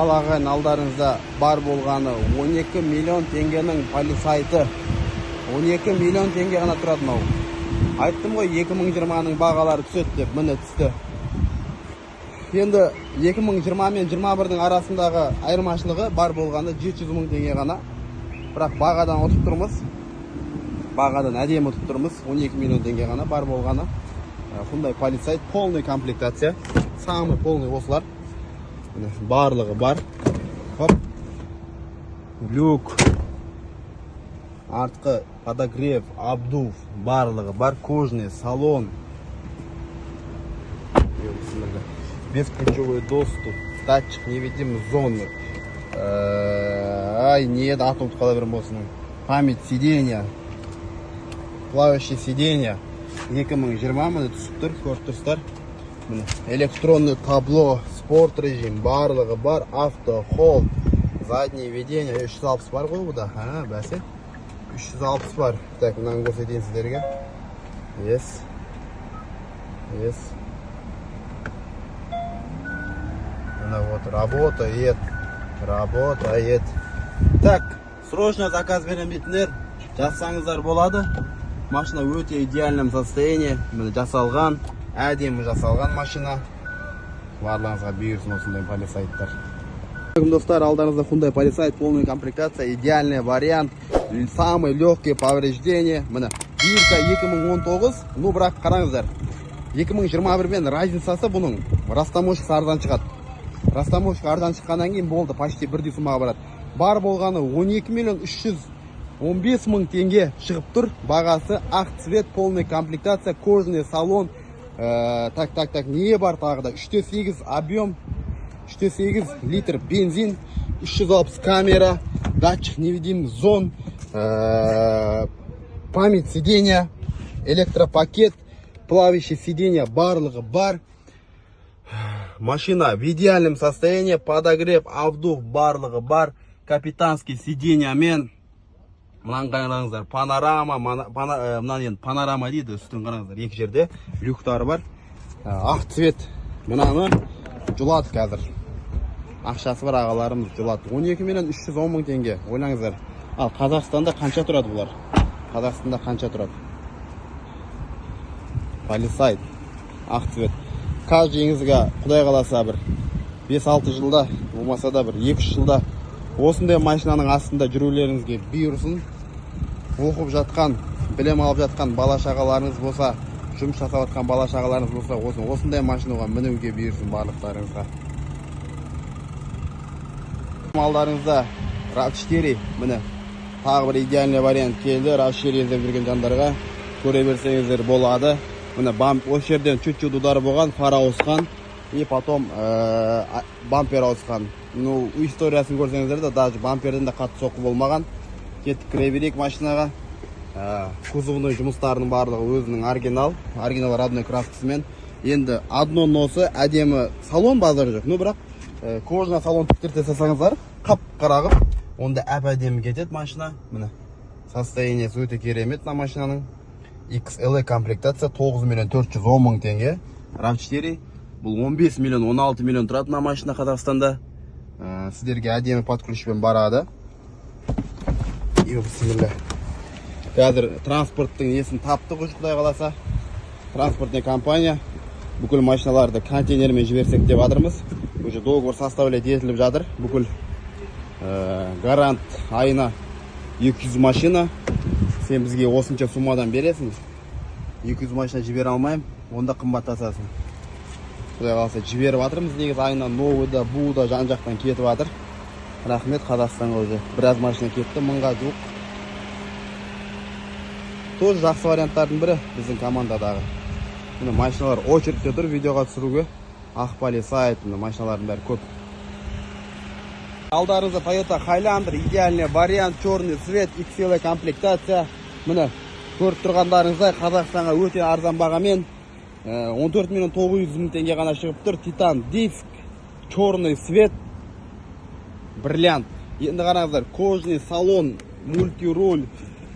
Алағайын алдарыңызда бар болғаны 12 миллион теңгенің полисайты. 12 миллион теңге ғана тұрады мынау. Айттым ғой 2020-ның бағалары түседі деп, міне түсті. Енді 2020 мен 21-дің арасындағы айырмашылығы бар болғаны 700 мың теңге ғана. Бірақ бағадан ұтып тұрмыз. Бағадан әдемі ұтып тұрмыз. 12 миллион теңге ғана бар болғаны. Hyundai Palisade полный комплектация. Самый полный осылар. Барлығы бар. Хоп. Люк. Артқы подогрев, обдув. Барлығы бар. Кожный салон. Бесключевой доступ. Датчик невидимой зоны. Ай, нет, атом қала берем осының. Память сиденья. Плавающее сиденье. 2020 міне түсіп тұр, көріп тұрсыздар. Электронный табло, спорт режим, барлығы бар, авто, холд, заднее ведение, 360 бар ғой бұда. Бәсе, 360 бар. Так, мынаны көрсетейін сіздерге. Yes. Мына вот, работает. Так, срочно заказ берем дейтіндер, жазсаңыздар болады. Машина өте идеальном состоянии. Міне жасалған, әдемі жасалған машина. Барлығыңызға бұйырсын осындай полисайттар. Достар, алдарыңызда Hyundai Palisade, полная комплектация, идеальный вариант, самые легкие повреждения. Міне бирка 2019, ну бірақ қараңыздар, 2021 мен разницасы бұның растаможкасы арзан шығады. Растаможка арзан шыққаннан кейін болды, почти бірдей сумаға барады. Бар болғаны 12 миллион 315 мың теңге шығып тұр. Бағасы ақ цвет, полный комплектация, кожный салон. Так, не бар тағы да? 3.8 объем, 3.8 литр бензин, 360 камера, датчик невидимых зон, память сиденья, электропакет, плавающее сиденье, барлығы бар. Машина в идеальном состоянии, подогрев, обдув, барлығы бар. Капитанский сиденьямен. Мынаны қараңыздар, панорама дейді, үстін қараңыздар, екі жерде люктары бар. Ақ цвет, мынаны жұлады қазір. Ақшасы бар ағаларымыз жұлады. 12 миллион 310 мың теңге, ойлаңыздар. Ал Қазақстанда қанша тұрады бұлар? Қазақстанда қанша тұрады? Palisade, ақ цвет. Каждый еңізге құдай қаласа бір 5-6 жылда, болмаса да бір 2-3 жылда осындай машинаның астында жүрулеріңізге бұйырсын. Оқып жатқан, білім алып жатқан бала шағаларыңыз болса, жұмыс жасап жатқан бала шағаларыңыз болса, осындай машинаға мінуге бұйырсын барлықтарыңызға. Алдарыңызда RAV4, міне тағы бір идеальный вариант келді. RAV4 іздеп жүрген жандарға көре берсеңіздер болады. Міне осы жерден чуть-чуть удары болған, фара ауысқан, и потом бампер ауысқан. Ну, историясын көрсеңіздер де, даже бамперден де қатты соққы болмаған. Кеттік кіре берейік машинаға. Кузовный жұмыстарының барлығы өзінің оригинал родной краскасымен. Енді одно носы, әдемі салон базар жоқ. Ну, бірақ кожна салон тіктірте сасаңыздар, қап-қарағып, онда әп-әдемі кетеді машина. Міне, состояниесі өте керемет на машинаның. XLE комплектация 9 миллион 410 мың теңге. RAV4 бұл 15 миллион 16 миллион тұрады на машина Қазақстанда. Сіздерге әдемі подключпен барады. Қазір транспорттың несін таптық үш құдай қаласа. Транспортный компания бүкіл машиналарды контейнермен жіберсек деп жатырмыз. Уже договор составлять етіліп жатыр. Бүкіл гарант айына 200 машина. Сен бізге осынша сумадан бересің. 200 машина жібере алмайым, онда қымбаттасасың. Құдай қаласа жіберіп жатырмыз. Негізі айына новыда, бұда жан-жақтан кетіп жатыр. Рахмет, Қазақстанға уже біраз машина кетті, 1000-ға жуық. Тоже жақсы варианттардың бірі біздің командадағы. Міне машиналар очередьте тұр видеоға түсіруге. Ақ Palisade, машиналардың бәрі көп. Алдарыңызда Toyota Highlander, идеальный вариант, черный цвет, XL комплектация. Міне көріп тұрғандарыңыздай Қазақстанға өте арзан бағамен 14 миллион 900 мың теңге ғана шығып тұр. Титан диск, черный цвет, бриллиант. Енді қараңыздар, кожный салон, мультируль,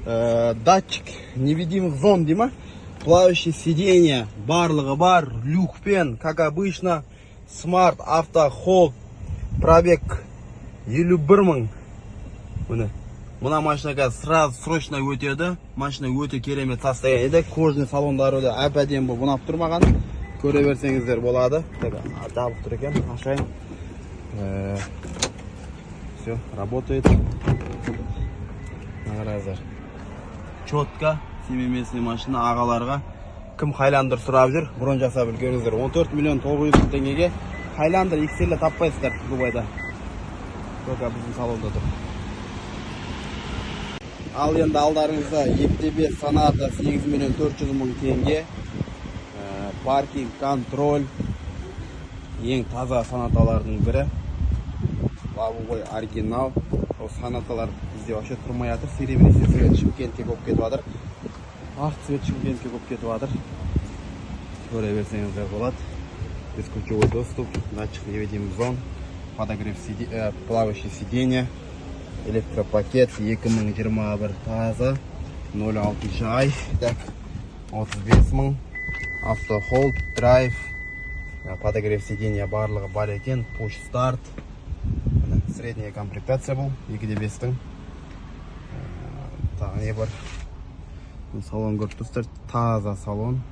датчик невидимых зон, дейма, плавающее сиденье, барлығы бар, люкпен, как обычно, смарт, авто, холд, Пробег 51 мың. Міне. Мына машинаға сразу срочно өтеді. Машина өте керемет состояниеде. Кожный салондары да әп-әдемі болып ұнап тұрмаған. Көре берсеңіздер болады. Жабық тұр екен. Ашайын. Все, работает. Қараңыздар. Четко, семейный машина ағаларға. Кім Highlander сұрап жүр? Бұрын жасап үлгеріңіздер. 14 миллион 900 мың теңгеге Highlander XL таппайсыздар Дубайда. Только біздің салонда тұр. Ал енді алдарыңызда ETB Sonata 8 миллион 400 мың теңге. Паркинг, контроль. Ең таза Sonatалардың бірі. Лобовой оригинал. Ол Sonatалар бізде вообще тұрмай жатыр. Серебристый цвет Шымкентке көп кетіп жатыр. Ақ цвет Шымкентке көп кетіп жатыр. Көре берсеңіздер болады. Бесключевой доступ, датчик невидимых зон, подогрев плавающее сиденье, электропакет 2021 таза 06 ай, так 35 мың, автохолд, драйв, подогрев сиденье барлығы бар екен, push start, средняя комплектация бұл, 2.5-тің, тағы не бар, салон көріп тұрсыздар, таза салон,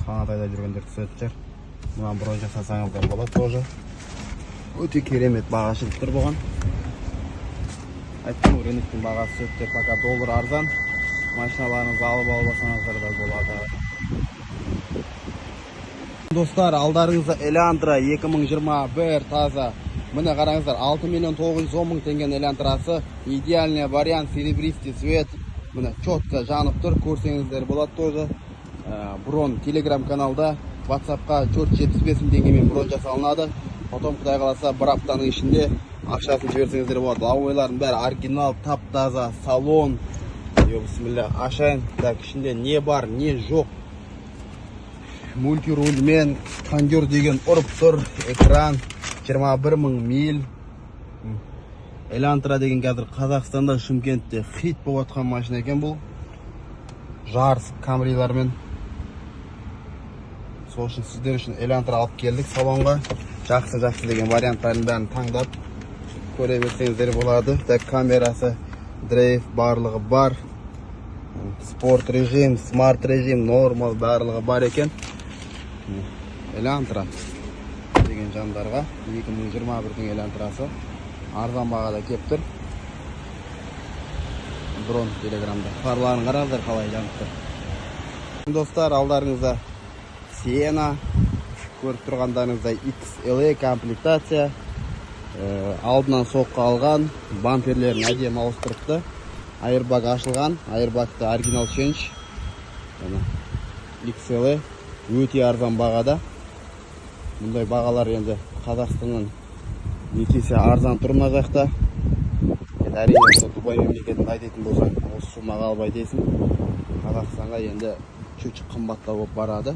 Sonatада жүргендер түсетін шығар. Бұған бұрын жасасаңыздар болады тоже. Өте керемет баға шығып тұр бұған. Айттым, рыноктың бағасы сөттер, пока доллар арзан. Машиналарыңызды алып алсаңыздар да болады. Достар, алдарыңызда Elantra 2021 таза. Міне қараңыздар, 6 миллион 910 мың теңген Elantrасы. Идеальный вариант, серебристый цвет. Міне четко жанып тұр, көрсеңіздер болады тоже. Бұрын Telegram каналда WhatsAppқа 475 мың теңгемен бұрын жасалынады. Потом құдай қаласа бір аптаның ішінде ақшасын жіберсеңіздер болады. Лобовойлардың бәрі оригинал, тап-таза, салон. Бисмилля, ашайын. Так, ішінде не бар, не жоқ. Мультирульмен, кондер деген ұрып тұр. Экран 21 мың миль. Elantra деген қазір Қазақстанда Шымкентте хит болып жатқан машина екен бұл. Жарыс камрилармен. Сол үшін сіздер үшін Elantra алып келдік салонға. Жақсы деген варианттарын бәрін таңдап көре берсеңіздер болады. Так, камерасы, драйв барлығы бар. Спорт режим, смарт режим, нормал барлығы бар екен. Elantra деген жандарға 2021-дің Elantrасы арзан бағада кеп тұр. Бұрын Телеграмда. Фарларын қараңыздар қалай жанып тұр. Достар, алдарыңызда Sienna, көріп тұрғандарыңызда XLE комплектация, алдынан соққы алған, бамперлерін әдемі ауыстырыпты. Airbag ашылған, Airbag'та оригинал change. XLE өте арзан бағада. Мұндай бағалар енді Қазақстаннан некесе арзан тұр мына жақта. Әрине, Дубай мемлекетін айтатын болсаң, осы сумаға албай дейсің. Қазақстанға енді чуть қымбаттау болып барады.